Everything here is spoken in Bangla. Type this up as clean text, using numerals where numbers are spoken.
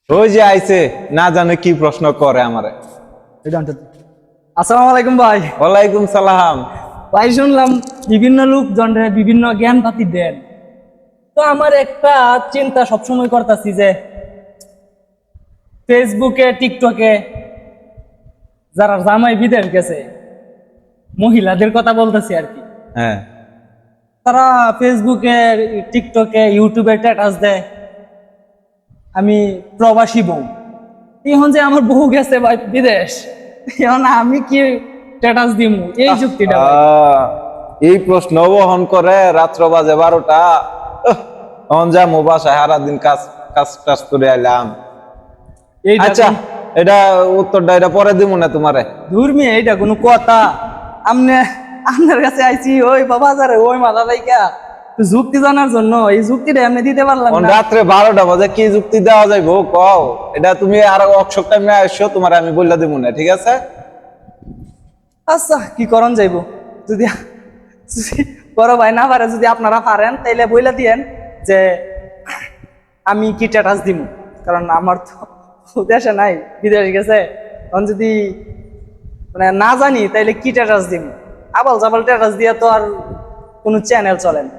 ওই যে আইছে, না জানে কি প্রশ্ন করে আমারে। আসসালামু আলাইকুম ভাই। ওয়ালাইকুম সালাম। ভাই শুনলাম বিভিন্ন লোকজনরে বিভিন্ন জ্ঞান পাতি দেন, তো আমার একটা চিন্তা সবসময় করতেছি যে ফেসবুকে টিকটকে যারা জামাই বিদেশ গেছে মহিলাদের কথা বলতেছি আর কি, হ্যাঁ, তারা ফেসবুকে টিকটকে ইউটিউবে স্ট্যাটাস দেয় আমি প্রবাসী বউ। এখন যে আমার বউ গেছে ভাই বিদেশ, এখন আমি কি স্ট্যাটাস দিব এই যুক্তিটা ভাই। এই প্রশ্ন বহন করে রাত্র বাজে 12টা। তখন যা মো বাসায় সারাদিন কাজ কাজ টাজ করে আইলাম। এইটা আচ্ছা, এটা উত্তরটা এটা পরে দিব না তোমারে। ধর্মী এইটা কোনো কথা? আপনার কাছে আইছি ওই বাজারে ওই মাথা লাইকা যুক্তি জানার জন্য, এই যুক্তিটা এমনি দিতে পারলাম না। রাত্রে 12টা বাজে কি যুক্তি দেওয়া যাইব কও? এটা তুমি আর অক্ষর টাইমে আসছো, তোমার আমি বললা দিব না, ঠিক আছে? আচ্ছা কি করন যাইব, যদি যদি বড় ভাই না পারে, যদি আপনারা পারেন তাইলে বইলা দিয়েন যে আমি কি স্ট্যাটাস দিব, কারণ আমার তো দেশে নাই, বিদেশ গেছে। তখন যদি মানে না জানি তাইলে কি স্ট্যাটাস দিব, আবাল জাবাল স্ট্যাটাস দিয়ে তো আর কোনো চ্যানেল চলে না।